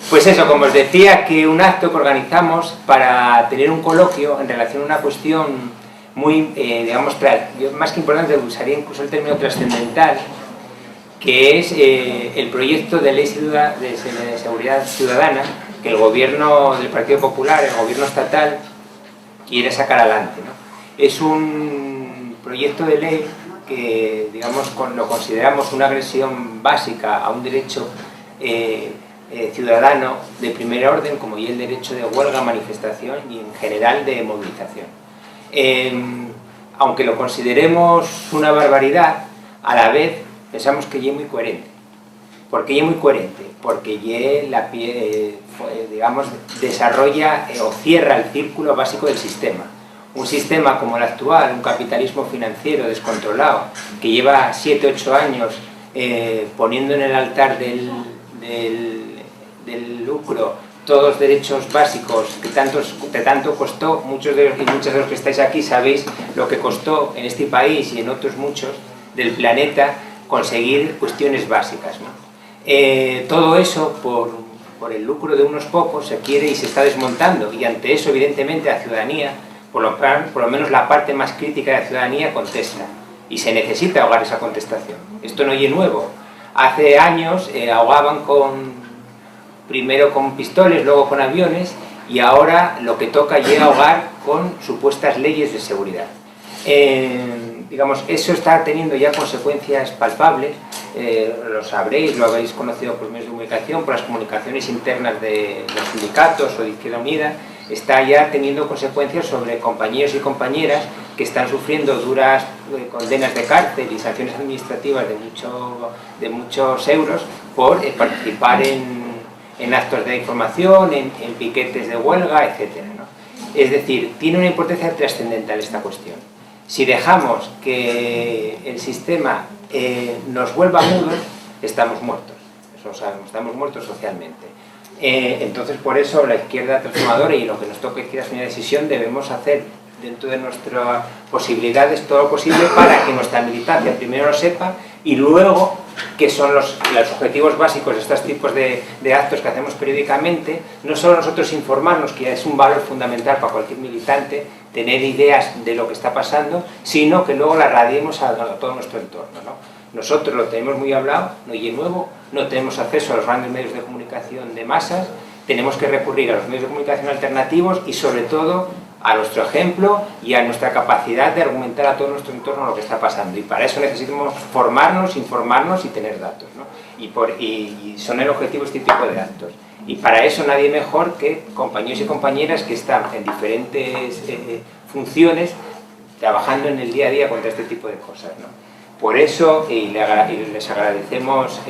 Pues eso, como os decía, que un acto que organizamos para tener un coloquio en relación a una cuestión muy, digamos, yo más que importante usaría incluso el término trascendental, que es el proyecto de ley de seguridad ciudadana que el gobierno del Partido Popular, el gobierno estatal, quiere sacar adelante, ¿no? Es un proyecto de ley que, digamos, lo consideramos una agresión básica a un derecho ciudadano de primer orden, como y el derecho de huelga, manifestación y en general de movilización. Aunque lo consideremos una barbaridad, a la vez pensamos que es muy coherente. ¿Por qué es muy coherente? Porque digamos, desarrolla o cierra el círculo básico del sistema. Un sistema como el actual, un capitalismo financiero descontrolado, que lleva 7-8 años poniendo en el altar del lucro todos los derechos básicos que tanto costó. Muchos de los que estáis aquí sabéis lo que costó en este país y en otros muchos del planeta conseguir cuestiones básicas, ¿no? Todo eso por el lucro de unos pocos se quiere y se está desmontando, y ante eso evidentemente la ciudadanía, por lo menos la parte más crítica de la ciudadanía, contesta, y se necesita ahogar esa contestación. Esto no es nuevo. Hace años ahogaban primero con pistoles, luego con aviones, y ahora lo que toca es ahogar con supuestas leyes de seguridad. Digamos, eso está teniendo ya consecuencias palpables, lo sabréis, lo habéis conocido por medios de comunicación, por las comunicaciones internas de los sindicatos o de Izquierda Unida. Está ya teniendo consecuencias sobre compañeros y compañeras que están sufriendo duras condenas de cárcel y sanciones administrativas de muchos euros por participar en actos de información, en piquetes de huelga, etc., ¿no? Es decir, tiene una importancia trascendental esta cuestión. Si dejamos que el sistema nos vuelva mudos, estamos muertos. Eso lo sabemos, estamos muertos socialmente. Entonces, por eso la izquierda transformadora y lo que nos toca izquierda es una decisión, debemos hacer dentro de nuestras posibilidades todo lo posible para que nuestra militancia primero lo sepa y luego, que son los objetivos básicos de estos tipos de actos que hacemos periódicamente, no solo nosotros informarnos, que es un valor fundamental para cualquier militante, tener ideas de lo que está pasando, sino que luego la radiemos a todo nuestro entorno, ¿no? Nosotros lo tenemos muy hablado, no es nuevo, no tenemos acceso a los grandes medios de comunicación de masas, tenemos que recurrir a los medios de comunicación alternativos y sobre todo a nuestro ejemplo y a nuestra capacidad de argumentar a todo nuestro entorno lo que está pasando, y para eso necesitamos formarnos, informarnos y tener datos, ¿no? Y son el objetivo este tipo de actos, y para eso nadie mejor que compañeros y compañeras que están en diferentes funciones trabajando en el día a día contra este tipo de cosas, ¿no? Por eso, y les agradecemos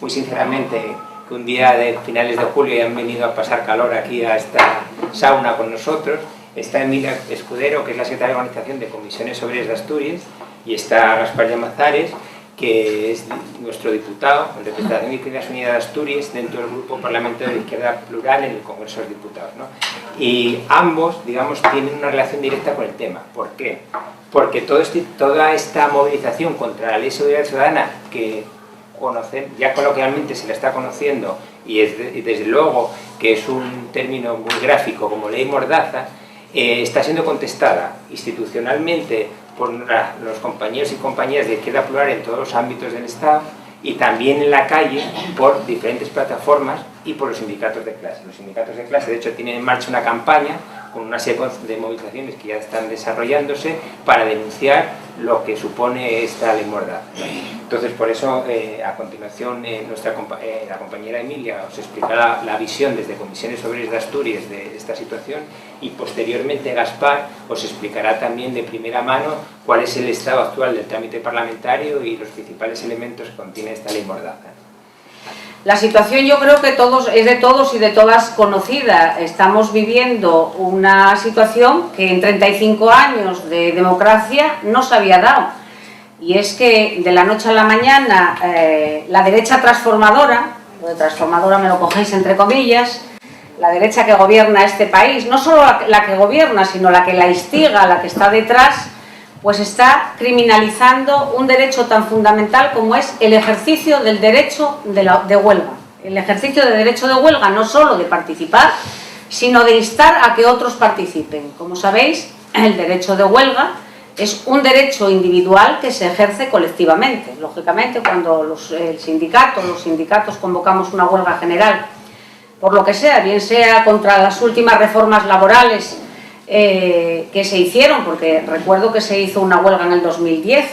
muy sinceramente que un día de finales de julio hayan venido a pasar calor aquí a esta sauna con nosotros. Está Emilia Escudero, que es la secretaria de Organización de Comisiones Obreras de Asturias, y está Gaspar Llamazares, que es nuestro diputado en representación de Izquierda Unida de Asturias dentro del grupo parlamentario de Izquierda Plural en el Congreso de los Diputados, ¿no? Y ambos, digamos, tienen una relación directa con el tema. ¿Por qué? Porque toda esta movilización contra la Ley de Seguridad Ciudadana, que ya coloquialmente se la está conociendo, y desde luego que es un término muy gráfico como ley mordaza, está siendo contestada institucionalmente por los compañeros y compañeras de Izquierda Plural en todos los ámbitos del Estado, y también en la calle por diferentes plataformas y por los sindicatos de clase. Los sindicatos de clase, de hecho, tienen en marcha una campaña con una serie de movilizaciones que ya están desarrollándose para denunciar lo que supone esta ley mordaza. Entonces, por eso, a continuación, la compañera Emilia os explicará la visión desde Comisiones Obreras de Asturias de esta situación, y posteriormente Gaspar os explicará también de primera mano cuál es el estado actual del trámite parlamentario y los principales elementos que contiene esta ley mordaza. La situación, yo creo que es de todos y de todas conocida. Estamos viviendo una situación que en 35 años de democracia no se había dado. Y es que de la noche a la mañana la derecha transformadora, lo de transformadora me lo cogéis entre comillas, la derecha que gobierna este país, no solo la que gobierna, sino la que la instiga, la que está detrás, pues está criminalizando un derecho tan fundamental como es el ejercicio del derecho de huelga. El ejercicio de derecho de huelga no solo de participar, sino de instar a que otros participen. Como sabéis, el derecho de huelga es un derecho individual que se ejerce colectivamente. Lógicamente, cuando los sindicatos convocamos una huelga general, por lo que sea, bien sea contra las últimas reformas laborales que se hicieron, porque recuerdo que se hizo una huelga en el 2010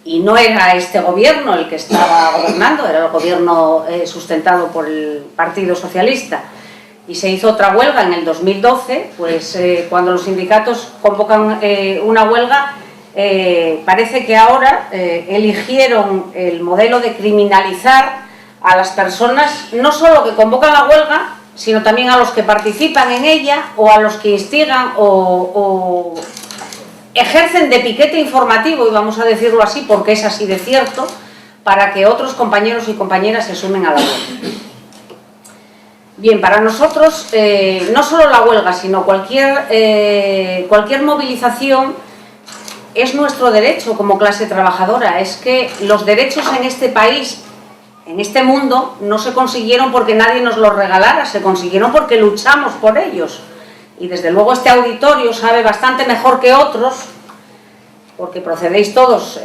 y no era este gobierno el que estaba gobernando, era el gobierno sustentado por el Partido Socialista, y se hizo otra huelga en el 2012, pues cuando los sindicatos convocan una huelga, parece que ahora eligieron el modelo de criminalizar a las personas, no solo que convocan la huelga, sino también a los que participan en ella o a los que instigan o ejercen de piquete informativo, y vamos a decirlo así porque es así de cierto, para que otros compañeros y compañeras se sumen a la huelga. Bien, para nosotros no solo la huelga, sino cualquier movilización es nuestro derecho como clase trabajadora. Es que los derechos en este país, en este mundo, no se consiguieron porque nadie nos los regalara, se consiguieron porque luchamos por ellos. Y desde luego este auditorio sabe bastante mejor que otros, porque procedéis todos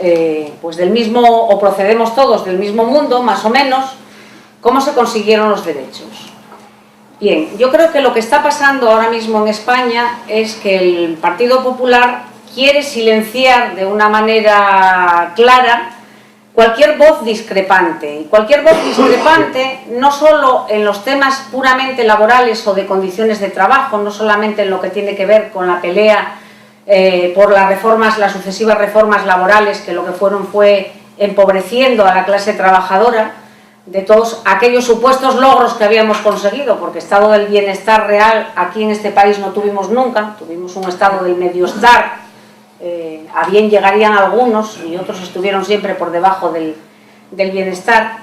pues del mismo, o procedemos todos del mismo mundo, más o menos, cómo se consiguieron los derechos. Bien, yo creo que lo que está pasando ahora mismo en España es que el Partido Popular quiere silenciar de una manera clara cualquier voz discrepante. Y cualquier voz discrepante no solo en los temas puramente laborales o de condiciones de trabajo, no solamente en lo que tiene que ver con la pelea por las sucesivas reformas laborales, que lo que fueron fue empobreciendo a la clase trabajadora, de todos aquellos supuestos logros que habíamos conseguido, porque estado del bienestar real aquí en este país no tuvimos nunca, tuvimos un estado del mediostar, a bien llegarían algunos y otros estuvieron siempre por debajo del bienestar.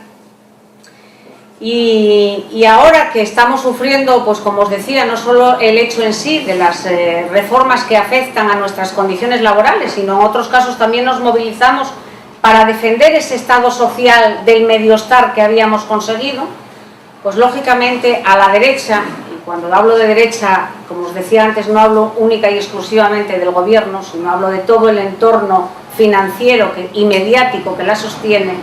Y ahora que estamos sufriendo, pues como os decía, no solo el hecho en sí de las reformas que afectan a nuestras condiciones laborales, sino en otros casos también nos movilizamos para defender ese estado social del mediostar que habíamos conseguido, pues lógicamente a la derecha, y cuando hablo de derecha, como os decía antes, no hablo única y exclusivamente del gobierno, sino hablo de todo el entorno financiero y mediático que la sostiene,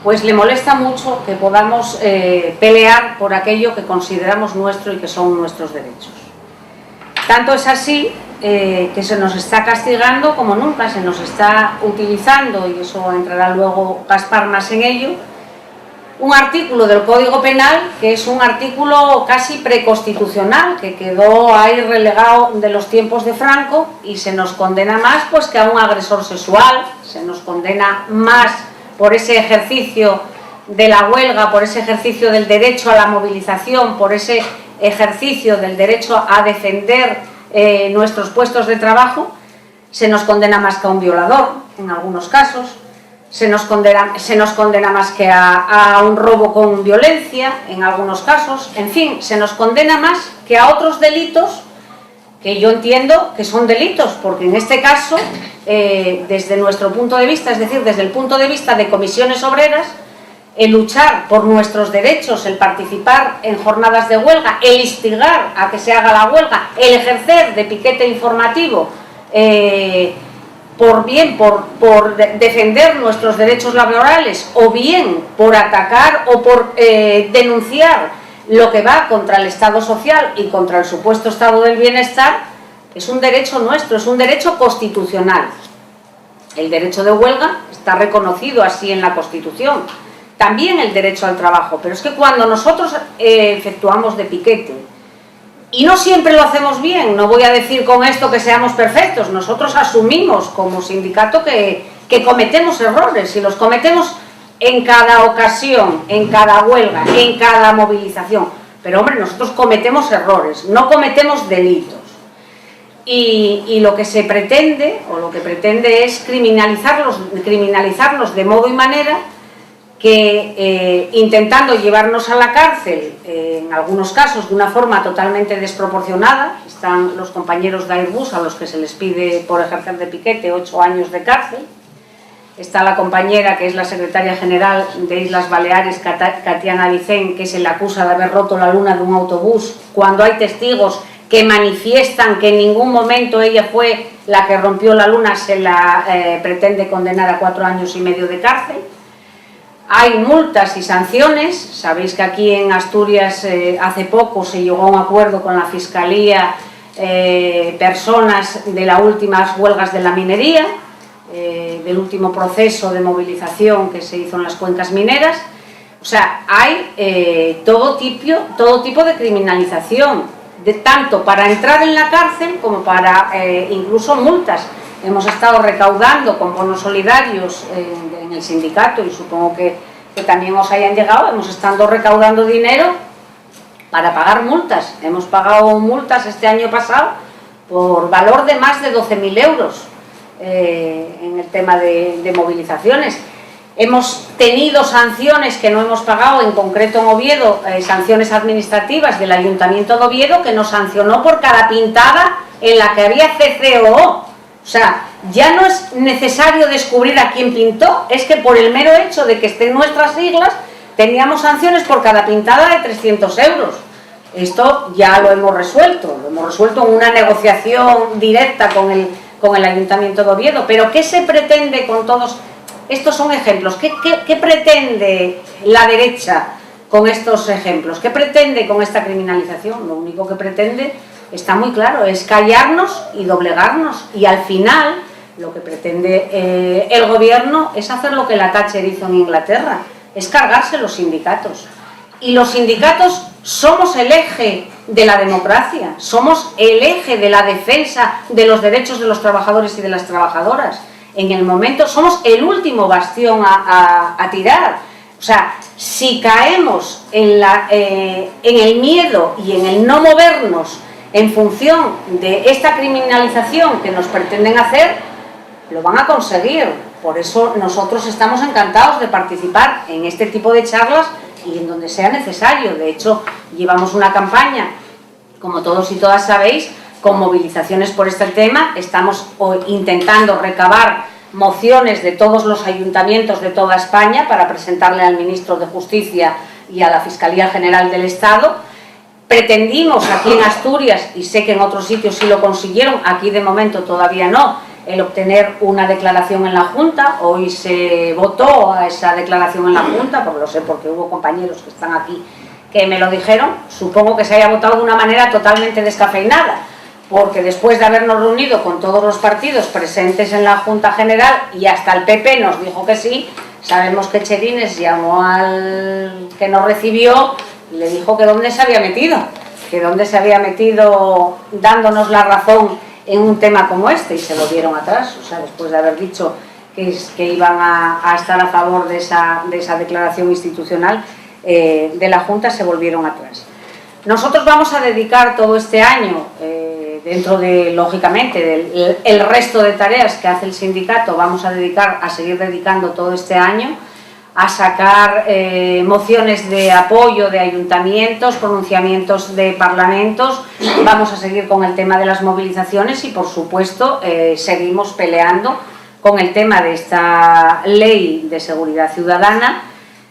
pues le molesta mucho que podamos pelear por aquello que consideramos nuestro y que son nuestros derechos. Tanto es así que se nos está castigando como nunca, se nos está utilizando, y eso entrará luego Gaspar más en ello, un artículo del Código Penal que es un artículo casi preconstitucional, que quedó ahí relegado de los tiempos de Franco, y se nos condena más pues que a un agresor sexual, se nos condena más por ese ejercicio de la huelga, por ese ejercicio del derecho a la movilización, por ese ejercicio del derecho a defender nuestros puestos de trabajo, se nos condena más que a un violador, en algunos casos, se nos condena más que a un robo con violencia, en algunos casos, en fin, se nos condena más que a otros delitos que yo entiendo que son delitos, porque en este caso, desde nuestro punto de vista, es decir, desde el punto de vista de comisiones obreras, el luchar por nuestros derechos, el participar en jornadas de huelga, el instigar a que se haga la huelga, el ejercer de piquete informativo, por defender nuestros derechos laborales, o bien por atacar o por denunciar lo que va contra el Estado social y contra el supuesto estado del bienestar, es un derecho nuestro, es un derecho constitucional. El derecho de huelga está reconocido así en la Constitución. También el derecho al trabajo, pero es que cuando nosotros efectuamos de piquete, y no siempre lo hacemos bien, no voy a decir con esto que seamos perfectos, nosotros asumimos como sindicato que cometemos errores, y los cometemos en cada ocasión, en cada huelga, en cada movilización, pero hombre, nosotros cometemos errores, no cometemos delitos. Y lo que se pretende, o lo que pretende es criminalizarlos de modo y manera que intentando llevarnos a la cárcel, en algunos casos de una forma totalmente desproporcionada, están los compañeros de Airbus a los que se les pide por ejercer de piquete 8 años de cárcel, está la compañera que es la secretaria general de Islas Baleares, Catiana Vicén, que se le acusa de haber roto la luna de un autobús, cuando hay testigos que manifiestan que en ningún momento ella fue la que rompió la luna, se la pretende condenar a 4 años y medio de cárcel. Hay multas y sanciones. Sabéis que aquí en Asturias hace poco se llegó a un acuerdo con la Fiscalía, personas de las últimas huelgas de la minería, del último proceso de movilización que se hizo en las cuencas mineras. O sea, hay todo tipo de criminalización, tanto para entrar en la cárcel como para incluso multas. Hemos estado recaudando con bonos solidarios en el sindicato, y supongo que también os hayan llegado. Hemos estado recaudando dinero para pagar multas. Hemos pagado multas este año pasado por valor de más de 12.000 euros en el tema de movilizaciones. Hemos tenido sanciones que no hemos pagado, en concreto en Oviedo, sanciones administrativas del Ayuntamiento de Oviedo, que nos sancionó por cada pintada en la que había CCOO. O sea, ya no es necesario descubrir a quién pintó, es que por el mero hecho de que estén nuestras siglas, teníamos sanciones por cada pintada de 300 euros. Esto ya lo hemos resuelto en una negociación directa con el Ayuntamiento de Oviedo. Pero ¿qué se pretende con todos? Estos son ejemplos. ¿Qué pretende la derecha con estos ejemplos? ¿Qué pretende con esta criminalización? Lo único que pretende, está muy claro, es callarnos y doblegarnos, y al final lo que pretende el gobierno es hacer lo que la Thatcher hizo en Inglaterra, es cargarse los sindicatos. Y los sindicatos somos el eje de la democracia, somos el eje de la defensa de los derechos de los trabajadores y de las trabajadoras. En el momento somos el último bastión a tirar. O sea, si caemos en el miedo y en el no movernos en función de esta criminalización que nos pretenden hacer, lo van a conseguir. Por eso nosotros estamos encantados de participar en este tipo de charlas y en donde sea necesario. De hecho, llevamos una campaña, como todos y todas sabéis, con movilizaciones por este tema. Estamos intentando recabar mociones de todos los ayuntamientos de toda España para presentarle al Ministro de Justicia y a la Fiscalía General del Estado. Pretendimos aquí en Asturias, y sé que en otros sitios sí lo consiguieron, aquí de momento todavía no, el obtener una declaración en la Junta. Hoy se votó a esa declaración en la Junta, porque lo sé porque hubo compañeros que están aquí que me lo dijeron. Supongo que se haya votado de una manera totalmente descafeinada, porque después de habernos reunido con todos los partidos presentes en la Junta General, y hasta el PP nos dijo que sí, sabemos que Cherines llamó al que nos recibió y le dijo que dónde se había metido dándonos la razón en un tema como este, y se lo dieron atrás. O sea, después de haber dicho que iban a estar a favor de esa declaración institucional de la Junta, se volvieron atrás. Nosotros vamos a dedicar todo este año, dentro de, lógicamente, el resto de tareas que hace el sindicato, vamos a seguir dedicando todo este año a sacar mociones de apoyo de ayuntamientos, pronunciamientos de parlamentos. Vamos a seguir con el tema de las movilizaciones y, por supuesto, seguimos peleando con el tema de esta ley de seguridad ciudadana.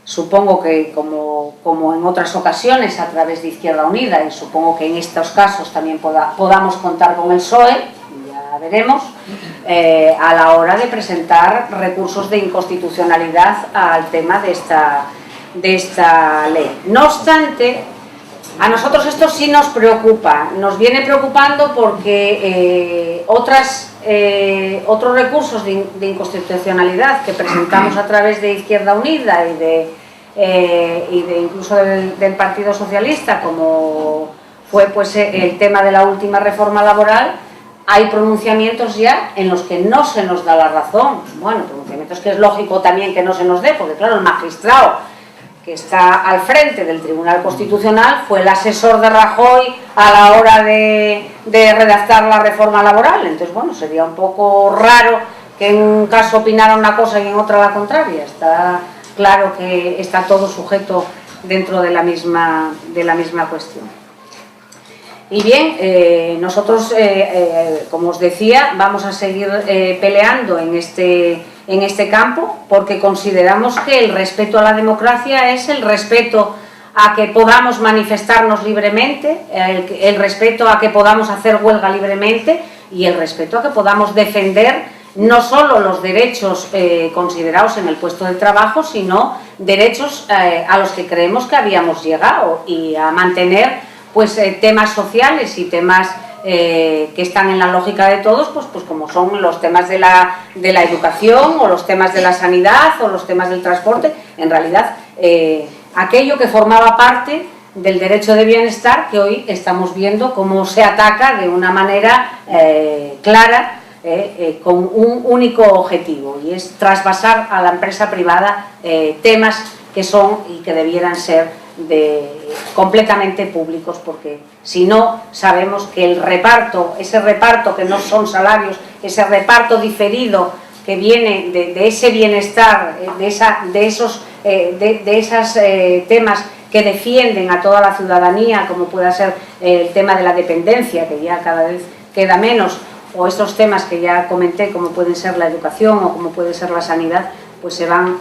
Supongo que, como en otras ocasiones, a través de Izquierda Unida, y supongo que en estos casos también podamos contar con el PSOE, ya veremos, a la hora de presentar recursos de inconstitucionalidad al tema de esta ley. No obstante, a nosotros esto sí nos preocupa, nos viene preocupando porque otros recursos de inconstitucionalidad que presentamos a través de Izquierda Unida y de incluso del Partido Socialista, como fue pues el tema de la última reforma laboral, hay pronunciamientos ya en los que no se nos da la razón. Bueno, pronunciamientos que es lógico también que no se nos dé, porque claro, el magistrado que está al frente del Tribunal Constitucional fue el asesor de Rajoy a la hora de redactar la reforma laboral. Entonces, bueno, sería un poco raro que en un caso opinara una cosa y en otra la contraria. Está claro que está todo sujeto dentro de la misma cuestión. Y bien, nosotros, como os decía, vamos a seguir peleando en este en este campo, porque consideramos que el respeto a la democracia es el respeto a que podamos manifestarnos libremente, el respeto a que podamos hacer huelga libremente y el respeto a que podamos defender no solo los derechos considerados en el puesto de trabajo, sino derechos a los que creemos que habíamos llegado, y a mantener pues temas sociales y temas que están en la lógica de todos, pues como son los temas de la educación, o los temas de la sanidad, o los temas del transporte. En realidad, aquello que formaba parte del derecho de bienestar, que hoy estamos viendo cómo se ataca de una manera clara, con un único objetivo, y es trasvasar a la empresa privada temas que son y que debieran ser completamente públicos, porque si no, sabemos que el reparto, ese reparto que no son salarios, ese reparto diferido que viene de ese bienestar, de esos temas que defienden a toda la ciudadanía, como pueda ser el tema de la dependencia, que ya cada vez queda menos, o estos temas que ya comenté, como pueden ser la educación o como puede ser la sanidad, pues se van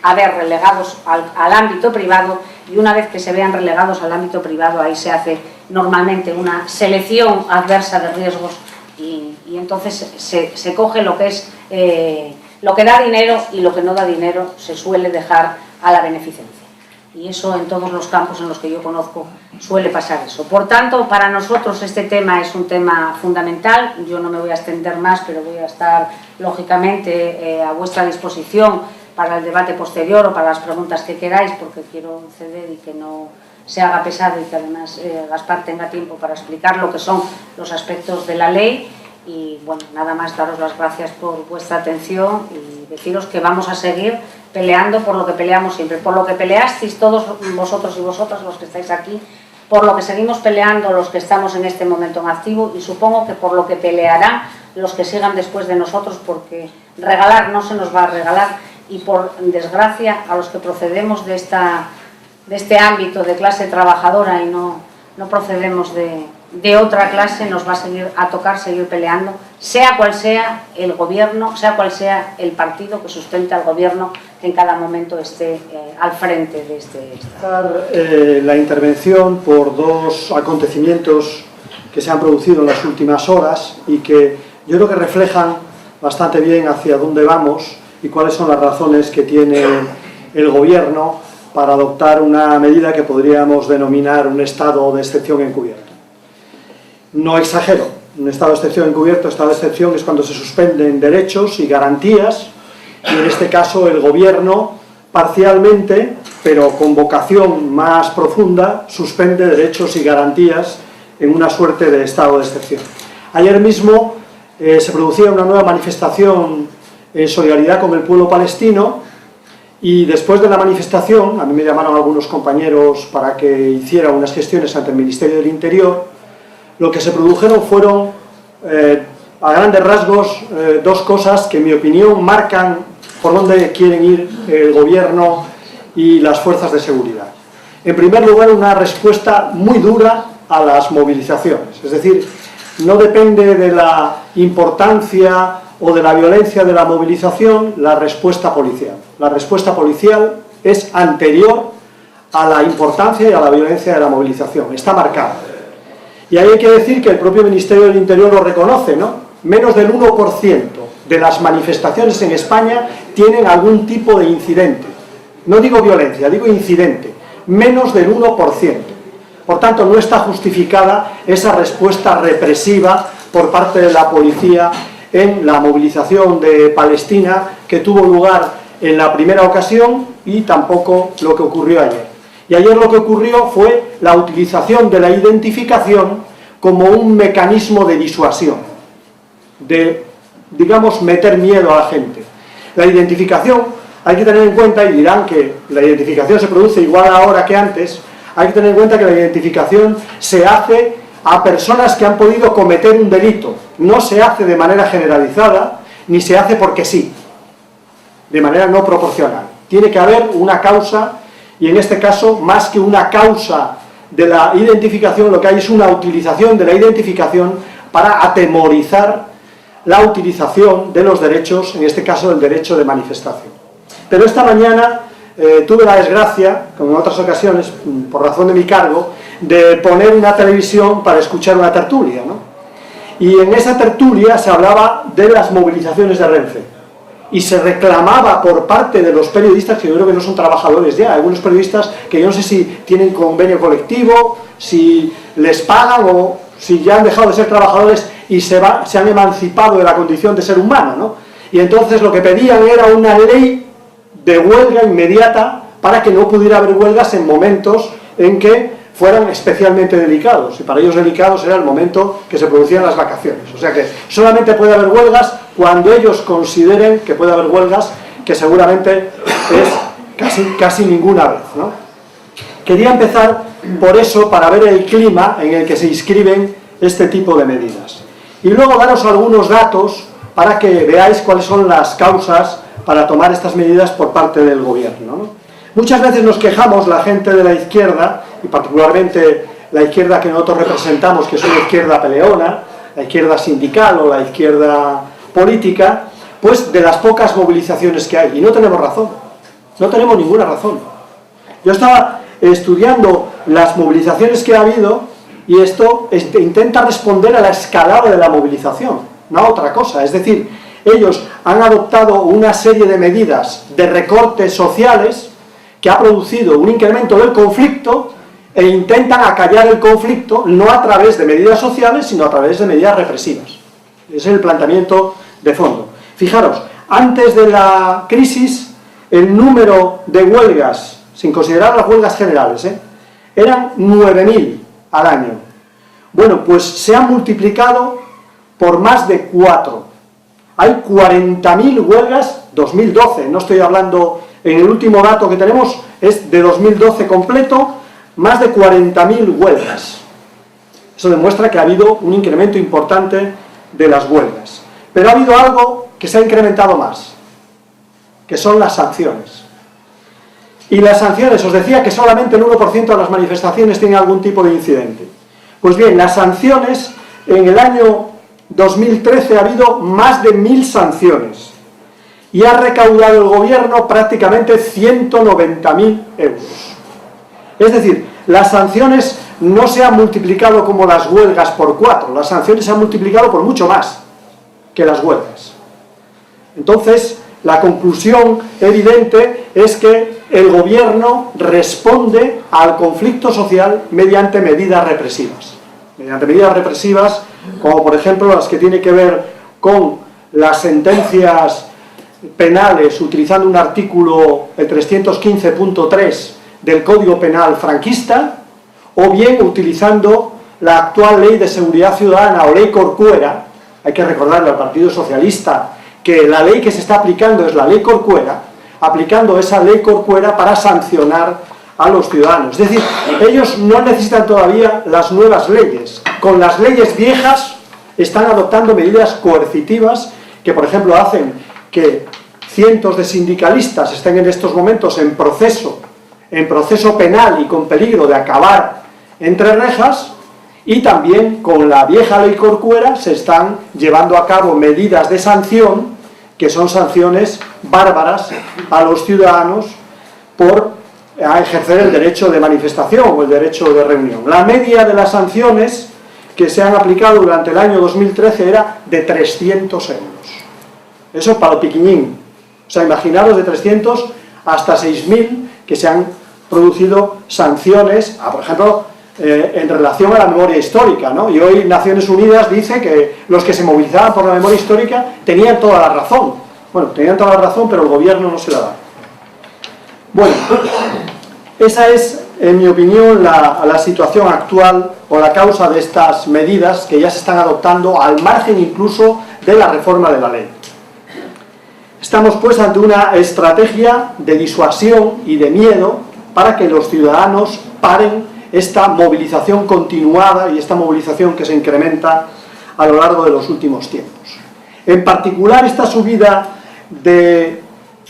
a ver relegados al ámbito privado, y una vez que se vean relegados al ámbito privado, ahí se hace normalmente una selección adversa de riesgos, y entonces se coge lo que es lo que da dinero, y lo que no da dinero se suele dejar a la beneficencia. Y eso en todos los campos en los que yo conozco suele pasar eso. Por tanto, para nosotros este tema es un tema fundamental. Yo no me voy a extender más, pero voy a estar lógicamente a vuestra disposición para el debate posterior o para las preguntas que queráis, porque quiero ceder y que no se haga pesado, y que además Gaspar tenga tiempo para explicar lo que son los aspectos de la ley. Y bueno, nada más, daros las gracias por vuestra atención y deciros que vamos a seguir peleando por lo que peleamos siempre, por lo que peleasteis todos vosotros y vosotras los que estáis aquí, por lo que seguimos peleando los que estamos en este momento en activo, y supongo que por lo que pelearán los que sigan después de nosotros, porque regalar no se nos va a regalar, y por desgracia a los que procedemos de este ámbito de clase trabajadora y no procedemos de otra clase, nos va a tocar seguir peleando, sea cual sea el gobierno, sea cual sea el partido que sustente al gobierno que en cada momento esté al frente de este Estado. La intervención por dos acontecimientos que se han producido en las últimas horas y que yo creo que reflejan bastante bien hacia dónde vamos y cuáles son las razones que tiene el gobierno para adoptar una medida que podríamos denominar un estado de excepción encubierto. No exagero, un estado de excepción encubierto, estado de excepción es cuando se suspenden derechos y garantías, y en este caso el gobierno parcialmente, pero con vocación más profunda, suspende derechos y garantías en una suerte de estado de excepción. Ayer mismo se producía una nueva manifestación en solidaridad con el pueblo palestino, y después de la manifestación, a mí me llamaron algunos compañeros para que hiciera unas gestiones ante el Ministerio del Interior. Lo que se produjeron fueron, a grandes rasgos, dos cosas que en mi opinión marcan por dónde quieren ir el gobierno y las fuerzas de seguridad. En primer lugar, una respuesta muy dura a las movilizaciones, es decir, no depende de la importancia o de la violencia de la movilización la respuesta policial. La respuesta policial es anterior a la importancia y a la violencia de la movilización, está marcada. Y ahí hay que decir que el propio Ministerio del Interior lo reconoce, ¿no? Menos del 1% de las manifestaciones en España tienen algún tipo de incidente. No digo violencia, digo incidente. Menos del 1%. Por tanto, no está justificada esa respuesta represiva por parte de la policía en la movilización de Palestina que tuvo lugar en la primera ocasión, y tampoco lo que ocurrió ayer. Y ayer lo que ocurrió fue la utilización de la identificación como un mecanismo de disuasión, de, digamos, meter miedo a la gente. La identificación, hay que tener en cuenta, y dirán que la identificación se produce igual ahora que antes, hay que tener en cuenta que la identificación se hace a personas que han podido cometer un delito, no se hace de manera generalizada, ni se hace porque sí, de manera no proporcional. Tiene que haber una causa, y en este caso, más que una causa de la identificación, lo que hay es una utilización de la identificación para atemorizar la utilización de los derechos, en este caso del derecho de manifestación. Pero esta mañana tuve la desgracia, como en otras ocasiones, por razón de mi cargo, de poner una televisión para escuchar una tertulia, ¿no? Y en esa tertulia se hablaba de las movilizaciones de Renfe. Y se reclamaba por parte de los periodistas, que yo creo que no son trabajadores ya, algunos periodistas que yo no sé si tienen convenio colectivo, si les pagan o si ya han dejado de ser trabajadores y se han emancipado de la condición de ser humano, ¿no? Y entonces lo que pedían era una ley de huelga inmediata para que no pudiera haber huelgas en momentos en que fueran especialmente delicados, y para ellos delicados era el momento que se producían las vacaciones. O sea que solamente puede haber huelgas cuando ellos consideren que puede haber huelgas, que seguramente es casi ninguna vez, ¿no? Quería empezar por eso, para ver el clima en el que se inscriben este tipo de medidas. Y luego daros algunos datos para que veáis cuáles son las causas para tomar estas medidas por parte del gobierno, ¿no? Muchas veces nos quejamos, la gente de la izquierda, y particularmente la izquierda que nosotros representamos, que es una izquierda peleona, la izquierda sindical o la izquierda política, pues de las pocas movilizaciones que hay. Y no tenemos razón, no tenemos ninguna razón. Yo estaba estudiando las movilizaciones que ha habido y esto intenta responder a la escalada de la movilización, no a otra cosa. Es decir, ellos han adoptado una serie de medidas de recortes sociales que ha producido un incremento del conflicto e intentan acallar el conflicto no a través de medidas sociales, sino a través de medidas represivas. Ese es el planteamiento de fondo. Fijaros, antes de la crisis, el número de huelgas, sin considerar las huelgas generales, eran 9.000 al año. Bueno, pues se han multiplicado por más de 4. Hay 40.000 huelgas, 2012, no estoy hablando, en el último dato que tenemos es de 2012 completo, más de 40.000 huelgas. Eso demuestra que ha habido un incremento importante de las huelgas. Pero ha habido algo que se ha incrementado más, que son las sanciones. Y las sanciones, os decía que solamente el 1% de las manifestaciones tienen algún tipo de incidente. Pues bien, las sanciones, en el año 2013 ha habido más de 1.000 sanciones. Y ha recaudado el gobierno prácticamente 190.000 euros. Es decir, las sanciones no se han multiplicado como las huelgas por 4, las sanciones se han multiplicado por mucho más que las huelgas. Entonces, la conclusión evidente es que el gobierno responde al conflicto social mediante medidas represivas. Mediante medidas represivas, como por ejemplo las que tienen que ver con las sentencias penales, utilizando un artículo, el 315.3 del Código Penal franquista, o bien utilizando la actual Ley de Seguridad Ciudadana o Ley Corcuera. Hay que recordarle al Partido Socialista que la ley que se está aplicando es la Ley Corcuera, aplicando esa Ley Corcuera para sancionar a los ciudadanos. Es decir, ellos no necesitan todavía las nuevas leyes. Con las leyes viejas están adoptando medidas coercitivas que, por ejemplo, hacen que cientos de sindicalistas estén en estos momentos en proceso penal y con peligro de acabar entre rejas, y también con la vieja ley Corcuera se están llevando a cabo medidas de sanción que son sanciones bárbaras a los ciudadanos por ejercer el derecho de manifestación o el derecho de reunión. La media de las sanciones que se han aplicado durante el año 2013 era de 300 euros. Eso para el piquiñín. O sea, imaginaros de 300 hasta 6.000 que se han producido sanciones, por ejemplo, en relación a la memoria histórica, ¿no? Y hoy Naciones Unidas dice que los que se movilizaban por la memoria histórica tenían toda la razón. Bueno, tenían toda la razón, pero el gobierno no se la da. Bueno, esa es, en mi opinión, la situación actual o la causa de estas medidas que ya se están adoptando al margen incluso de la reforma de la ley. Estamos pues ante una estrategia de disuasión y de miedo para que los ciudadanos paren esta movilización continuada y esta movilización que se incrementa a lo largo de los últimos tiempos. En particular, esta subida de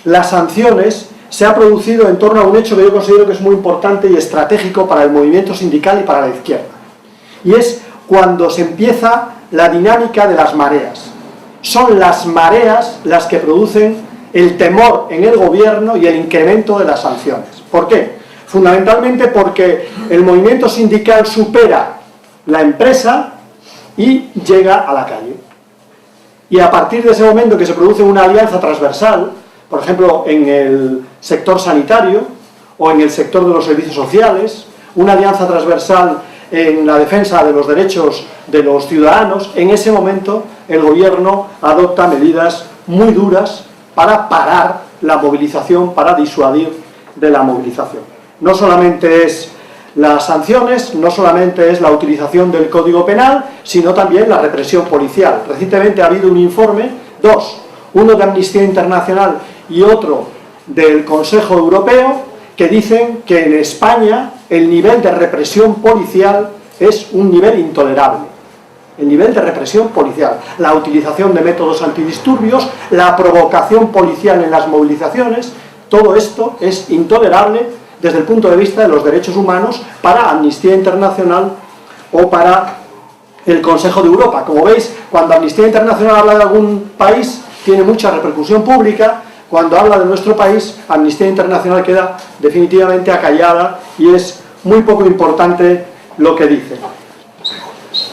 las sanciones se ha producido en torno a un hecho que yo considero que es muy importante y estratégico para el movimiento sindical y para la izquierda. Y es cuando se empieza la dinámica de las mareas. son las mareas las que producen el temor en el gobierno y el incremento de las sanciones. ¿Por qué? Fundamentalmente porque el movimiento sindical supera la empresa y llega a la calle. Y a partir de ese momento que se produce una alianza transversal, por ejemplo, en el sector sanitario o en el sector de los servicios sociales, una alianza transversal en la defensa de los derechos de los ciudadanos, en ese momento el gobierno adopta medidas muy duras para parar la movilización, para disuadir de la movilización. No solamente es las sanciones, no solamente es la utilización del Código Penal, sino también la represión policial. Recientemente ha habido un informe, dos, uno de Amnistía Internacional y otro del Consejo Europeo, que dicen que en España el nivel de represión policial es un nivel intolerable. El nivel de represión policial, la utilización de métodos antidisturbios, la provocación policial en las movilizaciones, todo esto es intolerable desde el punto de vista de los derechos humanos para Amnistía Internacional o para el Consejo de Europa. Como veis, cuando Amnistía Internacional habla de algún país, tiene mucha repercusión pública. Cuando habla de nuestro país, Amnistía Internacional queda definitivamente acallada y es muy poco importante lo que dice.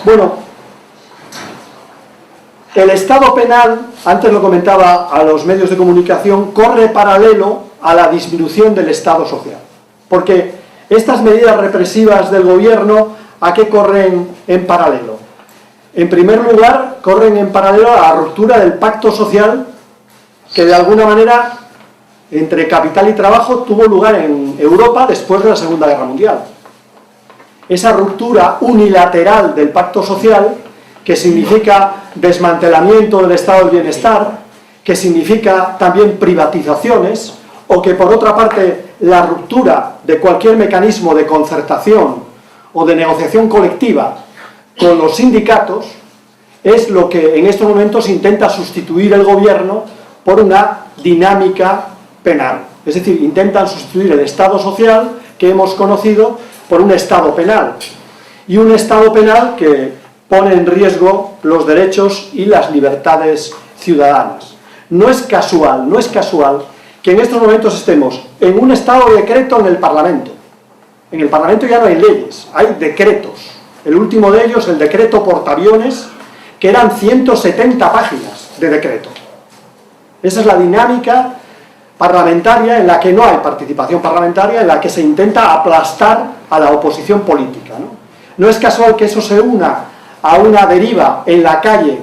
Bueno, el Estado penal, antes lo comentaba a los medios de comunicación, corre paralelo a la disminución del Estado social. Porque estas medidas represivas del gobierno, ¿a qué corren en paralelo? En primer lugar, corren en paralelo a la ruptura del pacto social que de alguna manera entre capital y trabajo tuvo lugar en Europa después de la Segunda Guerra Mundial. Esa ruptura unilateral del pacto social, que significa desmantelamiento del estado del bienestar, que significa también privatizaciones, o que por otra parte la ruptura de cualquier mecanismo de concertación o de negociación colectiva con los sindicatos, es lo que en estos momentos intenta sustituir el gobierno por una dinámica penal. Es decir, intentan sustituir el Estado social que hemos conocido por un Estado penal. Y un Estado penal que pone en riesgo los derechos y las libertades ciudadanas. No es casual que en estos momentos estemos en un estado de decreto en el Parlamento. En el Parlamento ya no hay leyes, hay decretos. El último de ellos, el decreto portaaviones, que eran 170 páginas de decreto. Esa es la dinámica parlamentaria en la que no hay participación parlamentaria, en la que se intenta aplastar a la oposición política, ¿no? No es casual que eso se una a una deriva en la calle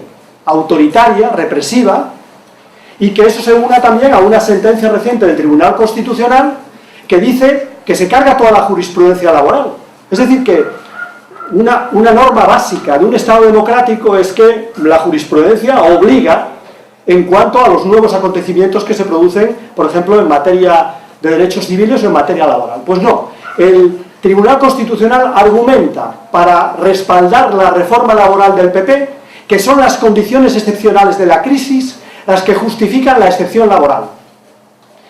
autoritaria, represiva, y que eso se una también a una sentencia reciente del Tribunal Constitucional que dice que se carga toda la jurisprudencia laboral. Es decir, que una norma básica de un Estado democrático es que la jurisprudencia obliga en cuanto a los nuevos acontecimientos que se producen, por ejemplo, en materia de derechos civiles o en materia laboral. Pues no, el Tribunal Constitucional argumenta para respaldar la reforma laboral del PP que son las condiciones excepcionales de la crisis las que justifican la excepción laboral.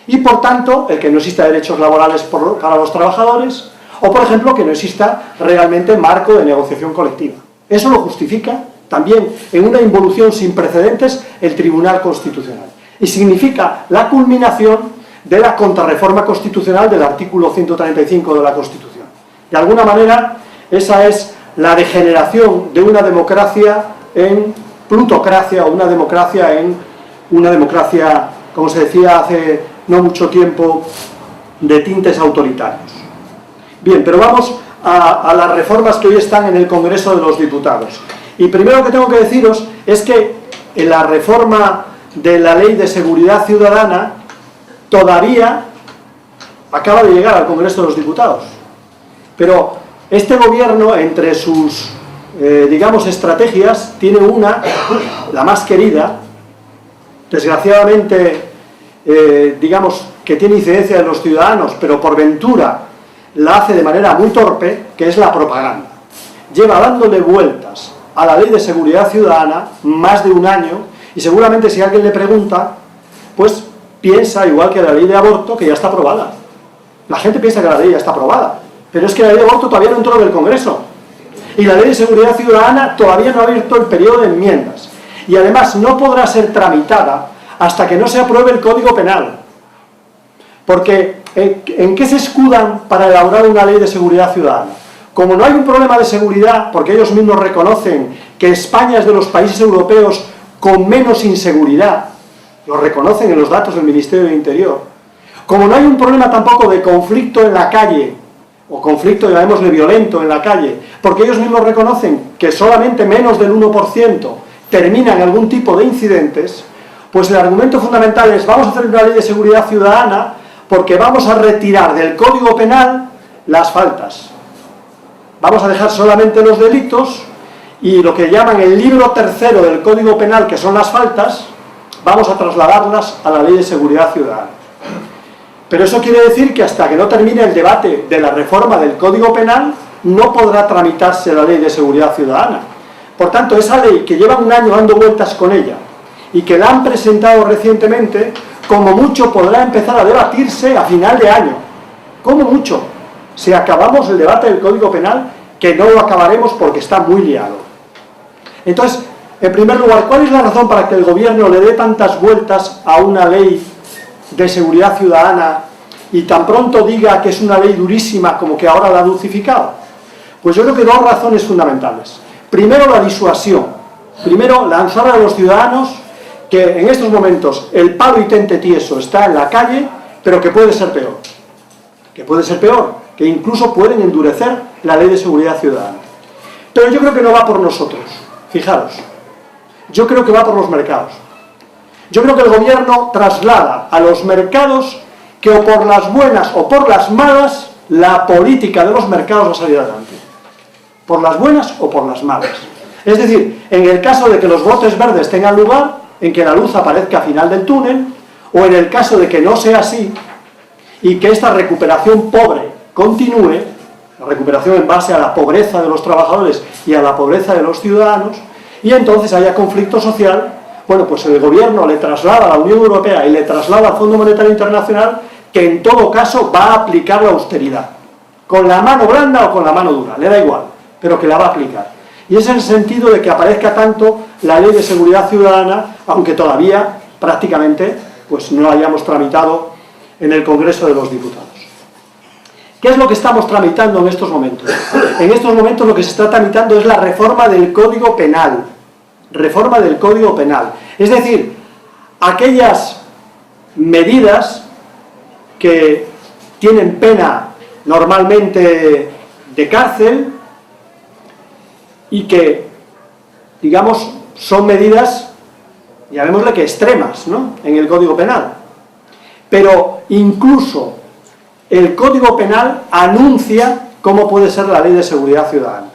Y por tanto, el que no exista derechos laborales para los trabajadores, o por ejemplo, que no exista realmente marco de negociación colectiva. Eso lo justifica también en una involución sin precedentes el Tribunal Constitucional. Y significa la culminación de la contrarreforma constitucional del artículo 135 de la Constitución. De alguna manera, esa es la degeneración de una democracia en plutocracia o una democracia en una democracia, como se decía hace no mucho tiempo, de tintes autoritarios. Bien, pero vamos a las reformas que hoy están en el Congreso de los Diputados. Y primero que tengo que deciros es que en la reforma de la Ley de Seguridad Ciudadana todavía acaba de llegar al Congreso de los Diputados. Pero este gobierno, entre sus, digamos, estrategias, tiene una, la más querida, desgraciadamente, digamos, que tiene incidencia en los ciudadanos, pero por ventura la hace de manera muy torpe, que es la propaganda. Lleva dándole vueltas a la Ley de Seguridad Ciudadana más de un año, y seguramente si alguien le pregunta, pues piensa igual que la Ley de Aborto, que ya está aprobada. La gente piensa que la ley ya está aprobada, pero es que la Ley de Aborto todavía no entró en el Congreso, y la Ley de Seguridad Ciudadana todavía no ha abierto el periodo de enmiendas. y además no podrá ser tramitada hasta que no se apruebe el Código Penal. Porque, ¿en qué se escudan para elaborar una ley de seguridad ciudadana? Como no hay un problema de seguridad, porque ellos mismos reconocen que España es de los países europeos con menos inseguridad, lo reconocen en los datos del Ministerio del Interior, como no hay un problema tampoco de conflicto en la calle, o conflicto, llamémosle violento, en la calle, porque ellos mismos reconocen que solamente menos del 1% termina en algún tipo de incidentes, pues el argumento fundamental es: vamos a hacer una ley de seguridad ciudadana porque vamos a retirar del Código Penal las faltas. Vamos a dejar solamente los delitos y lo que llaman el libro tercero del Código Penal, que son las faltas, vamos a trasladarlas a la ley de seguridad ciudadana. Pero eso quiere decir que hasta que no termine el debate de la reforma del Código Penal, no podrá tramitarse la ley de seguridad ciudadana. Por tanto, esa ley, que llevan un año dando vueltas con ella y que la han presentado recientemente, como mucho podrá empezar a debatirse a final de año. Como mucho. Si acabamos el debate del Código Penal, que no lo acabaremos porque está muy liado. Entonces, en primer lugar, ¿cuál es la razón para que el gobierno le dé tantas vueltas a una ley de seguridad ciudadana y tan pronto diga que es una ley durísima como que ahora la ha dulcificado? Pues yo creo que dos razones fundamentales. Primero, la disuasión. Primero, lanzar a los ciudadanos que en estos momentos el palo y tente tieso está en la calle, pero que puede ser peor. Que puede ser peor, que incluso pueden endurecer la ley de seguridad ciudadana. Pero yo creo que no va por nosotros, fijaros. Yo creo que va por los mercados. Yo creo que el gobierno traslada a los mercados que o por las buenas o por las malas, la política de los mercados va a salir adelante. Por las buenas o por las malas. Es decir, en el caso de que los brotes verdes tengan lugar, en que la luz aparezca a final del túnel, o en el caso de que no sea así, y que esta recuperación pobre continúe, la recuperación en base a la pobreza de los trabajadores y a la pobreza de los ciudadanos, y entonces haya conflicto social, bueno, pues el gobierno le traslada a la Unión Europea y le traslada al Fondo Monetario Internacional que en todo caso va a aplicar la austeridad, con la mano blanda o con la mano dura, le da igual, pero que la va a aplicar. Y es el sentido de que aparezca tanto la Ley de Seguridad Ciudadana, aunque todavía prácticamente pues no la hayamos tramitado en el Congreso de los Diputados. ¿Qué es lo que estamos tramitando en estos momentos? En estos momentos lo que se está tramitando es la reforma del Código Penal. Reforma del Código Penal. Es decir, aquellas medidas que tienen pena normalmente de cárcel y que, digamos, son medidas, llamémosle que extremas, ¿no?, en el Código Penal. Pero incluso el Código Penal anuncia cómo puede ser la Ley de Seguridad Ciudadana.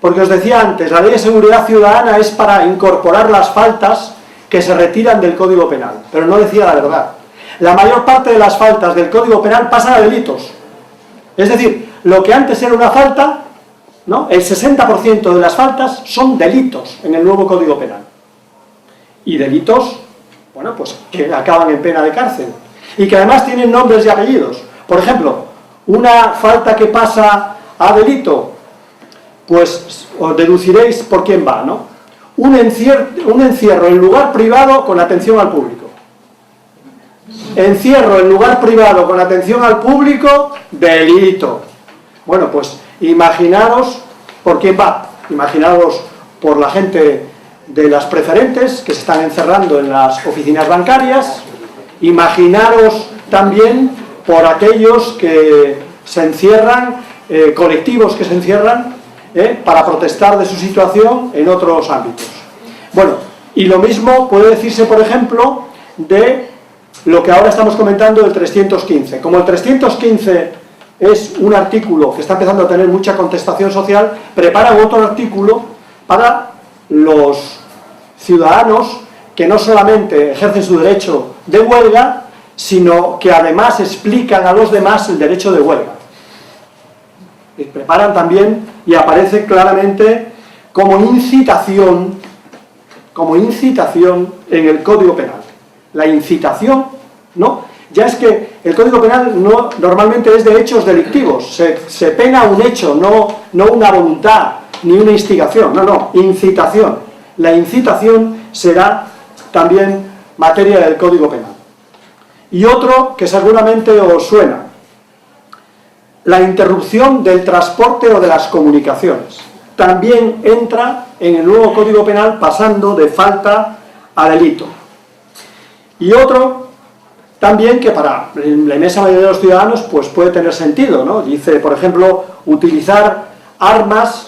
Porque os decía antes, la Ley de Seguridad Ciudadana es para incorporar las faltas que se retiran del Código Penal, pero no decía la verdad. La mayor parte de las faltas del Código Penal pasan a delitos. Es decir, lo que antes era una falta, ¿no?, el 60% de las faltas son delitos en el nuevo Código Penal. Y delitos, bueno, pues que acaban en pena de cárcel. Y que además tienen nombres y apellidos. Por ejemplo, una falta que pasa a delito, pues os deduciréis por quién va, ¿no? Un encierro en lugar privado con atención al público. Encierro en lugar privado con atención al público, delito. Bueno, pues imaginaros por quién va. Imaginaros por la gente de las preferentes que se están encerrando en las oficinas bancarias. Imaginaros también por aquellos que se encierran, colectivos que se encierran para protestar de su situación en otros ámbitos. Bueno, y lo mismo puede decirse, por ejemplo, de lo que ahora estamos comentando del 315. Como el 315 es un artículo que está empezando a tener mucha contestación social, preparan otro artículo para los ciudadanos que no solamente ejercen su derecho de huelga, sino que además explican a los demás el derecho de huelga. Y preparan también, y aparece claramente como incitación en el Código Penal. La incitación, ¿no? Ya es que el Código Penal no, normalmente es de hechos delictivos, se pena un hecho, no una voluntad, ni una instigación, no, incitación. La incitación será también materia del Código Penal. Y otro que seguramente os suena: la interrupción del transporte o de las comunicaciones. También entra en el nuevo Código Penal, pasando de falta a delito. Y otro también que para la inmensa mayoría de los ciudadanos pues puede tener sentido, ¿no? Dice, por ejemplo, utilizar armas,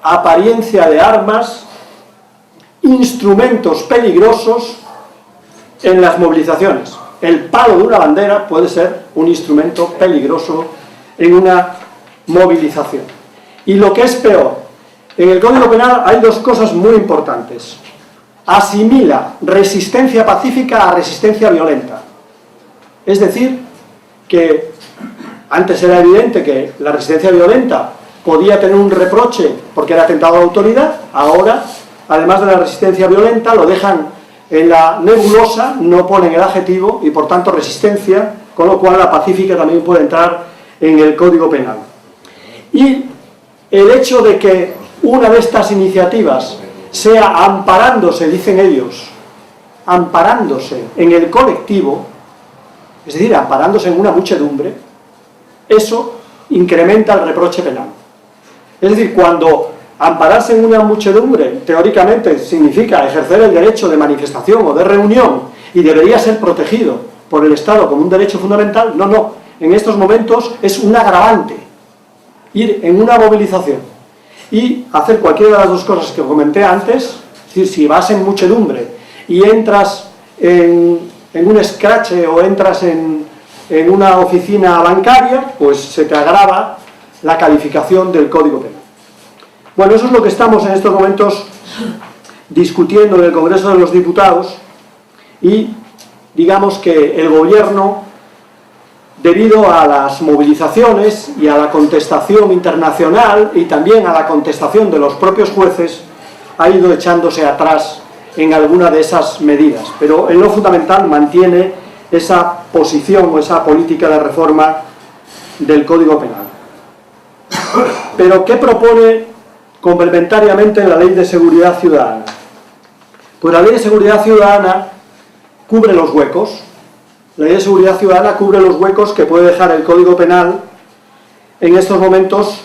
apariencia de armas, instrumentos peligrosos en las movilizaciones. El palo de una bandera puede ser un instrumento peligroso en una movilización. Y lo que es peor, en el Código Penal hay dos cosas muy importantes. Asimila resistencia pacífica a resistencia violenta. Es decir, que antes era evidente que la resistencia violenta podía tener un reproche porque era atentado a la autoridad. Ahora, además de la resistencia violenta, lo dejan en la nebulosa, no ponen el adjetivo y por tanto resistencia, con lo cual la pacífica también puede entrar en el Código Penal. Y el hecho de que una de estas iniciativas sea amparándose, dicen ellos, amparándose en el colectivo, es decir, amparándose en una muchedumbre, eso incrementa el reproche penal. Es decir, cuando ampararse en una muchedumbre teóricamente significa ejercer el derecho de manifestación o de reunión y debería ser protegido por el Estado como un derecho fundamental, no, en estos momentos es un agravante ir en una movilización y hacer cualquiera de las dos cosas que comenté antes. Es decir, si vas en muchedumbre y entras en un escrache o entras en una oficina bancaria, pues se te agrava la calificación del Código Penal. Bueno, eso es lo que estamos en estos momentos discutiendo en el Congreso de los Diputados y digamos que el Gobierno, debido a las movilizaciones y a la contestación internacional y también a la contestación de los propios jueces, ha ido echándose atrás en alguna de esas medidas, pero en lo fundamental mantiene esa posición o esa política de reforma del Código Penal. Pero ¿qué propone complementariamente la Ley de Seguridad Ciudadana? Pues la Ley de Seguridad Ciudadana cubre los huecos. La Ley de Seguridad Ciudadana cubre los huecos que puede dejar el Código Penal en estos momentos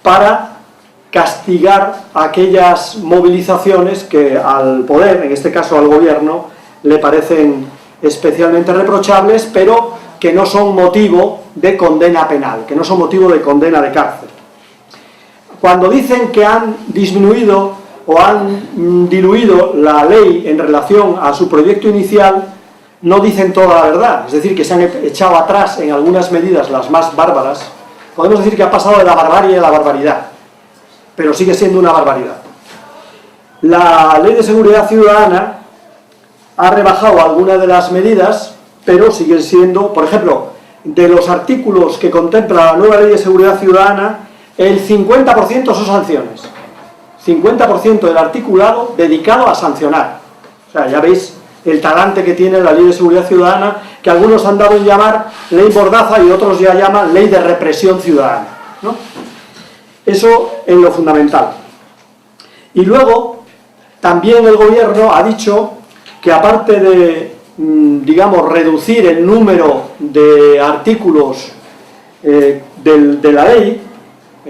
para castigar aquellas movilizaciones que al poder, en este caso al gobierno, le parecen especialmente reprochables, pero que no son motivo de condena penal, que no son motivo de condena de cárcel. Cuando dicen que han disminuido o han diluido la ley en relación a su proyecto inicial, no dicen toda la verdad, es decir, que se han echado atrás en algunas medidas las más bárbaras. Podemos decir que ha pasado de la barbarie a la barbaridad, pero sigue siendo una barbaridad. La Ley de Seguridad Ciudadana ha rebajado algunas de las medidas, pero siguen siendo, por ejemplo, de los artículos que contempla la nueva Ley de Seguridad Ciudadana, el 50% son sanciones. 50% del articulado dedicado a sancionar. O sea, ya veis el talante que tiene la Ley de Seguridad Ciudadana, que algunos han dado en llamar ley mordaza y otros ya llaman ley de represión ciudadana, ¿no? Eso en lo fundamental. Y luego, también el gobierno ha dicho que aparte de, digamos, reducir el número de artículos de la ley,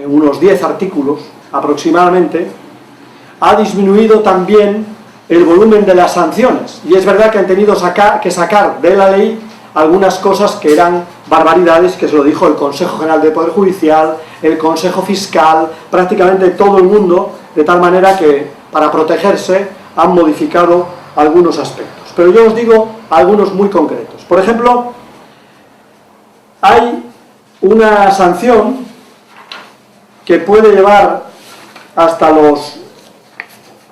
unos 10 artículos aproximadamente, ha disminuido también el volumen de las sanciones. Y es verdad que han tenido que sacar de la ley algunas cosas que eran barbaridades, que se lo dijo el Consejo General del Poder Judicial, el Consejo Fiscal, prácticamente todo el mundo, de tal manera que para protegerse han modificado algunos aspectos. Pero yo os digo algunos muy concretos. Por ejemplo, hay una sanción que puede llevar hasta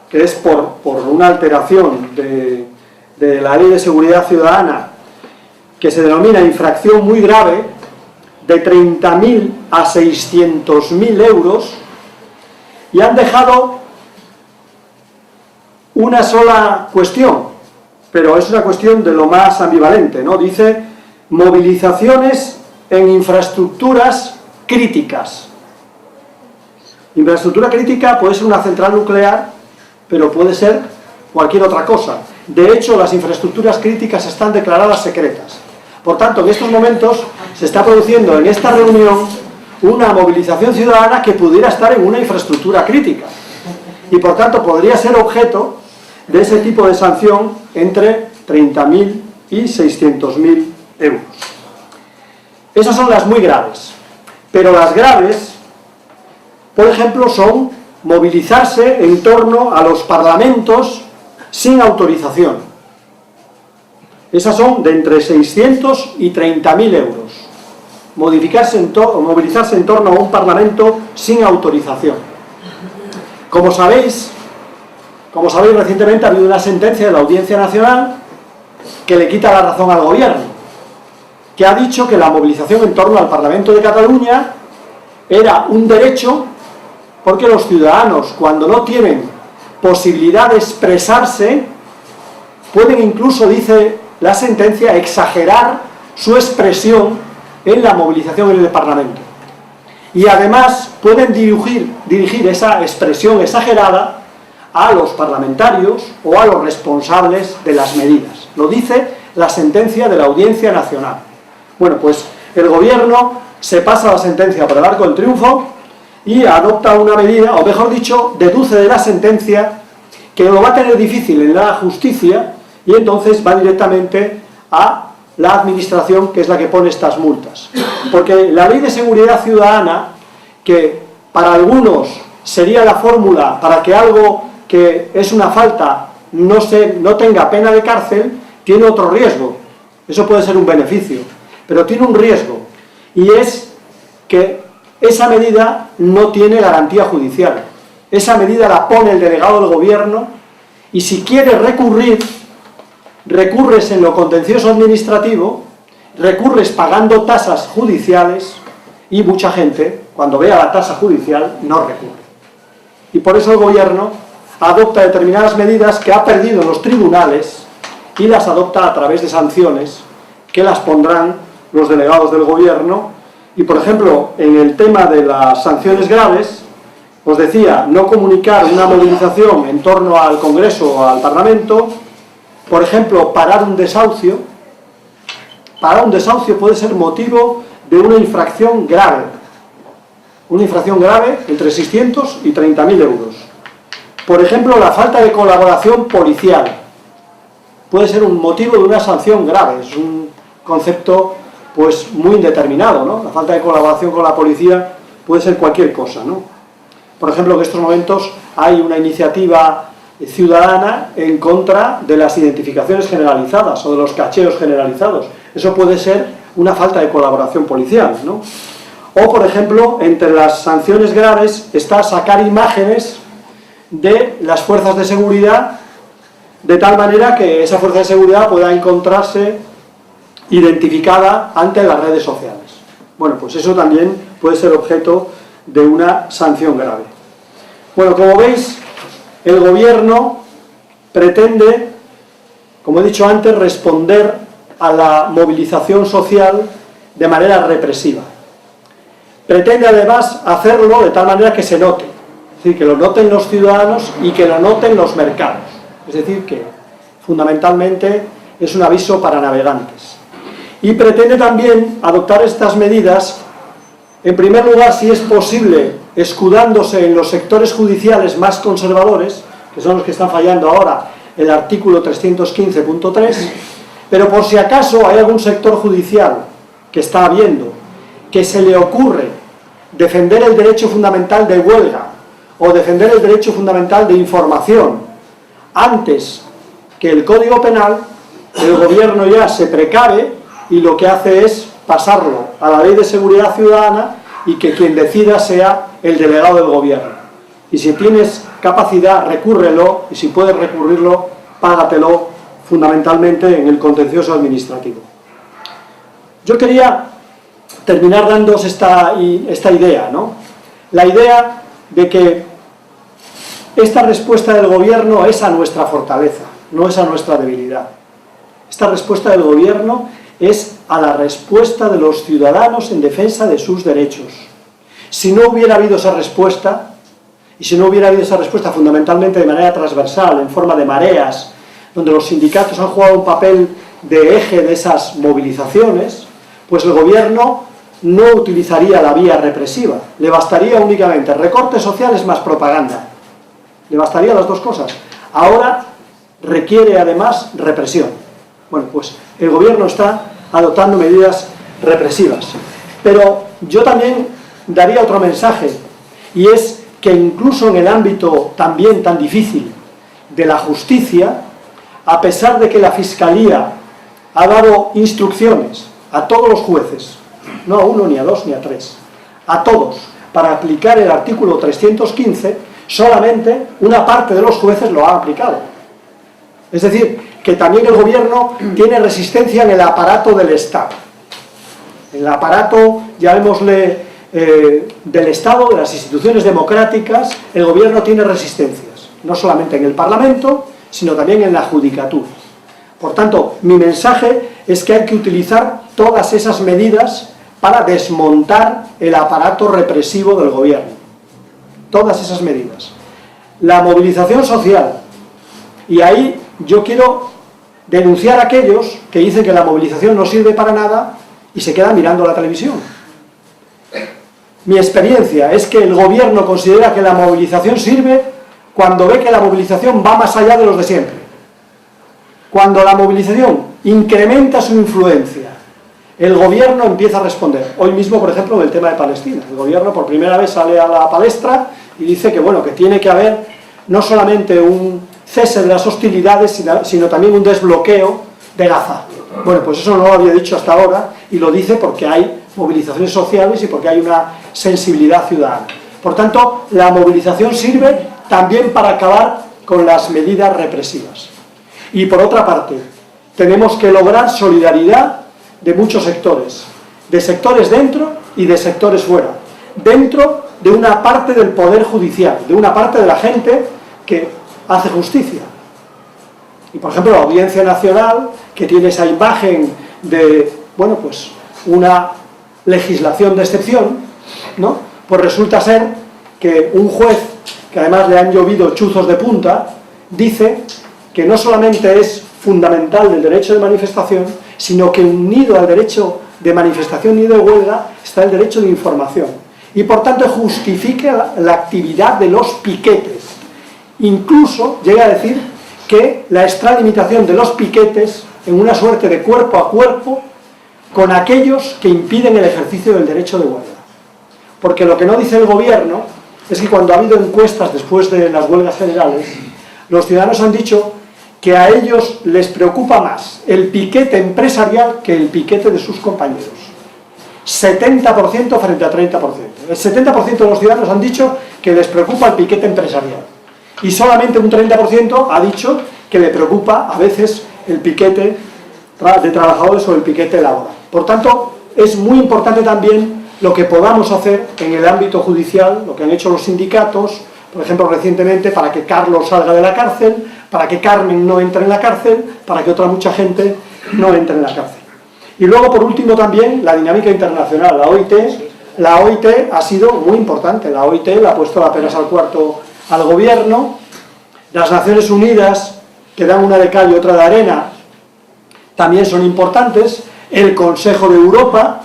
que es por una alteración de la Ley de Seguridad Ciudadana, que se denomina infracción muy grave, de 30.000 a 600.000 euros, y han dejado una sola cuestión, pero es una cuestión de lo más ambivalente, ¿no? Dice, movilizaciones en infraestructuras críticas. Infraestructura crítica puede ser una central nuclear pero puede ser cualquier otra cosa. De hecho, las infraestructuras críticas están declaradas secretas. Por tanto, en estos momentos se está produciendo en esta reunión una movilización ciudadana que pudiera estar en una infraestructura crítica y por tanto podría ser objeto de ese tipo de sanción entre 30.000 y 600.000 euros. Esas son las muy graves, pero las graves, por ejemplo, son movilizarse en torno a los parlamentos sin autorización. Esas son de entre 600 y 30.000 euros. Movilizarse en torno a un parlamento sin autorización. Como sabéis, recientemente ha habido una sentencia de la Audiencia Nacional que le quita la razón al gobierno, que ha dicho que la movilización en torno al Parlamento de Cataluña era un derecho porque los ciudadanos, cuando no tienen posibilidad de expresarse, pueden incluso, dice la sentencia, exagerar su expresión en la movilización en el Parlamento. Y además pueden dirigir esa expresión exagerada a los parlamentarios o a los responsables de las medidas. Lo dice la sentencia de la Audiencia Nacional. Bueno, pues el gobierno se pasa la sentencia por el arco del triunfo y adopta una medida, o mejor dicho, deduce de la sentencia que lo va a tener difícil en la justicia y entonces va directamente a la administración, que es la que pone estas multas. Porque la Ley de Seguridad Ciudadana, que para algunos sería la fórmula para que algo que es una falta no tenga pena de cárcel, tiene otro riesgo. Eso puede ser un beneficio, pero tiene un riesgo, y es que esa medida no tiene garantía judicial. Esa medida la pone el delegado del gobierno, y si quiere recurrir, recurres en lo contencioso administrativo, recurres pagando tasas judiciales, y mucha gente, cuando vea la tasa judicial, no recurre. Y por eso el gobierno adopta determinadas medidas que ha perdido en los tribunales y las adopta a través de sanciones que las pondrán los delegados del gobierno. Y por ejemplo, en el tema de las sanciones graves, os decía, no comunicar una movilización en torno al Congreso o al Parlamento. Por ejemplo, parar un desahucio puede ser motivo de una infracción grave. Una infracción grave entre 600 y 30.000 euros. Por ejemplo, la falta de colaboración policial puede ser un motivo de una sanción grave. Es un concepto pues muy indeterminado, ¿no? La falta de colaboración con la policía puede ser cualquier cosa, ¿no? Por ejemplo, en estos momentos hay una iniciativa ciudadana en contra de las identificaciones generalizadas o de los cacheos generalizados. Eso puede ser una falta de colaboración policial, ¿no? O, por ejemplo, entre las sanciones graves está sacar imágenes de las fuerzas de seguridad de tal manera que esa fuerza de seguridad pueda encontrarse identificada ante las redes sociales. Bueno, pues eso también puede ser objeto de una sanción grave. Bueno, como veis, el gobierno pretende, como he dicho antes, responder a la movilización social de manera represiva. Pretende además hacerlo de tal manera que se note, es decir, que lo noten los ciudadanos y que lo noten los mercados. Es decir, que fundamentalmente es un aviso para navegantes. Y pretende también adoptar estas medidas, en primer lugar, si es posible, escudándose en los sectores judiciales más conservadores, que son los que están fallando ahora el artículo 315.3, pero por si acaso hay algún sector judicial que está habiendo, que se le ocurre defender el derecho fundamental de huelga o defender el derecho fundamental de información antes que el Código Penal, el gobierno ya se precave y lo que hace es pasarlo a la Ley de Seguridad Ciudadana y que quien decida sea el delegado del gobierno. Y si tienes capacidad, recúrrelo, y si puedes recurrirlo, págatelo fundamentalmente en el contencioso administrativo. Yo quería terminar dándoos esta idea, ¿no? La idea de que esta respuesta del gobierno es a nuestra fortaleza, no es a nuestra debilidad. Esta respuesta del gobierno es a la respuesta de los ciudadanos en defensa de sus derechos. Si no hubiera habido esa respuesta, y si no hubiera habido esa respuesta fundamentalmente de manera transversal, en forma de mareas, donde los sindicatos han jugado un papel de eje de esas movilizaciones, pues el gobierno no utilizaría la vía represiva, le bastaría únicamente recortes sociales más propaganda, le bastaría las dos cosas. Ahora requiere además represión. Bueno, pues el gobierno está adoptando medidas represivas. Pero yo también daría otro mensaje, y es que incluso en el ámbito también tan difícil de la justicia, a pesar de que la Fiscalía ha dado instrucciones a todos los jueces, no a uno, ni a dos, ni a tres, a todos, para aplicar el artículo 315, solamente una parte de los jueces lo ha aplicado. Es decir, que también el gobierno tiene resistencia en el aparato del Estado. En el aparato, llamémosle, del Estado, de las instituciones democráticas, el gobierno tiene resistencias, no solamente en el Parlamento, sino también en la judicatura. Por tanto, mi mensaje es que hay que utilizar todas esas medidas para desmontar el aparato represivo del gobierno. Todas esas medidas. La movilización social. Y ahí yo quiero denunciar a aquellos que dicen que la movilización no sirve para nada y se quedan mirando la televisión. Mi experiencia es que el gobierno considera que la movilización sirve cuando ve que la movilización va más allá de los de siempre. Cuando la movilización incrementa su influencia, el gobierno empieza a responder. Hoy mismo, por ejemplo, del tema de Palestina. El gobierno por primera vez sale a la palestra y dice que, bueno, que tiene que haber no solamente un cese de las hostilidades, sino también un desbloqueo de Gaza. Bueno, pues eso no lo había dicho hasta ahora, y lo dice porque hay movilizaciones sociales y porque hay una sensibilidad ciudadana. Por tanto, la movilización sirve también para acabar con las medidas represivas. Y por otra parte, tenemos que lograr solidaridad de muchos sectores, de sectores dentro y de sectores fuera, dentro de una parte del poder judicial, de una parte de la gente que hace justicia. Y por ejemplo la Audiencia Nacional, que tiene esa imagen de, bueno, pues una legislación de excepción, ¿no? Pues resulta ser que un juez, que además le han llovido chuzos de punta, dice que no solamente es fundamental del derecho de manifestación, sino que unido al derecho de manifestación y de huelga está el derecho de información. Y por tanto justifica la actividad de los piquetes. Incluso llega a decir que la extralimitación de los piquetes en una suerte de cuerpo a cuerpo con aquellos que impiden el ejercicio del derecho de huelga. Porque lo que no dice el gobierno es que cuando ha habido encuestas después de las huelgas generales, los ciudadanos han dicho que a ellos les preocupa más el piquete empresarial que el piquete de sus compañeros. 70% frente a 30%. El 70% de los ciudadanos han dicho que les preocupa el piquete empresarial. Y solamente un 30% ha dicho que le preocupa a veces el piquete de trabajadores o el piquete laboral. Por tanto, es muy importante también lo que podamos hacer en el ámbito judicial, lo que han hecho los sindicatos, por ejemplo, recientemente, para que Carlos salga de la cárcel, para que Carmen no entre en la cárcel, para que otra mucha gente no entre en la cárcel. Y luego, por último, también la dinámica internacional. La OIT ha sido muy importante. La OIT le ha puesto la peras al cuarto al gobierno. Las Naciones Unidas, que dan una de cal y otra de arena, también son importantes. El Consejo de Europa,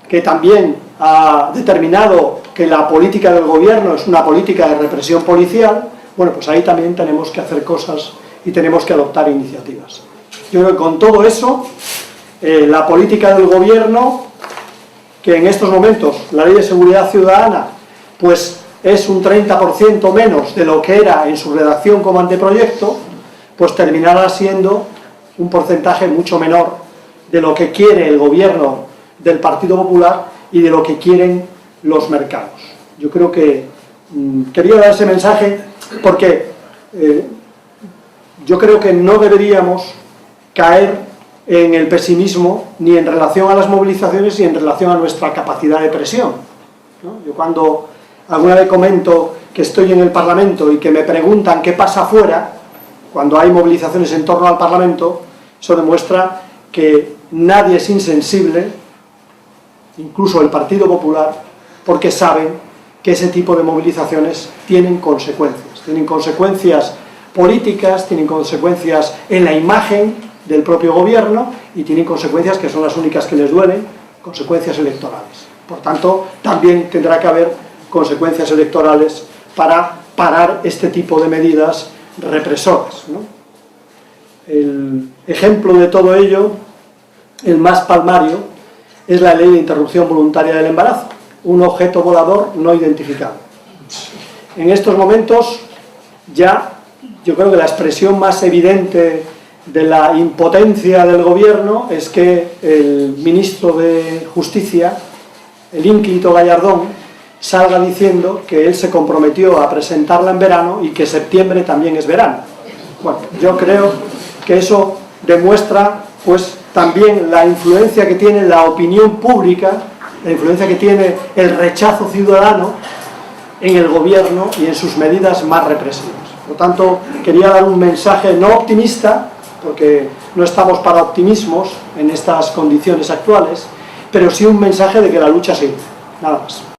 que también ha determinado que la política del gobierno es una política de represión policial. Bueno, pues ahí también tenemos que hacer cosas y tenemos que adoptar iniciativas. Yo creo que con todo eso, la política del gobierno, que en estos momentos la Ley de Seguridad Ciudadana, pues es un 30% menos de lo que era en su redacción como anteproyecto, pues terminará siendo un porcentaje mucho menor de lo que quiere el gobierno del Partido Popular y de lo que quieren los mercados. Yo creo que quería dar ese mensaje porque yo creo que no deberíamos caer en el pesimismo ni en relación a las movilizaciones ni en relación a nuestra capacidad de presión, ¿no? Yo cuando alguna vez comento que estoy en el Parlamento y que me preguntan qué pasa afuera, cuando hay movilizaciones en torno al Parlamento, eso demuestra que nadie es insensible, incluso el Partido Popular, porque saben que ese tipo de movilizaciones tienen consecuencias políticas, tienen consecuencias en la imagen del propio gobierno y tienen consecuencias que son las únicas que les duelen, consecuencias electorales. Por tanto, también tendrá que haber consecuencias electorales para parar este tipo de medidas represoras, ¿no? El ejemplo de todo ello, el más palmario, es la ley de interrupción voluntaria del embarazo, un objeto volador no identificado. En estos momentos ya yo creo que la expresión más evidente de la impotencia del gobierno es que el ministro de Justicia, el ínclito Gallardón, salga diciendo que él se comprometió a presentarla en verano y que septiembre también es verano. Bueno, yo creo que eso demuestra pues también la influencia que tiene la opinión pública, la influencia que tiene el rechazo ciudadano en el gobierno y en sus medidas más represivas. Por lo tanto, quería dar un mensaje no optimista, porque no estamos para optimismos en estas condiciones actuales, pero sí un mensaje de que la lucha sigue. Nada más.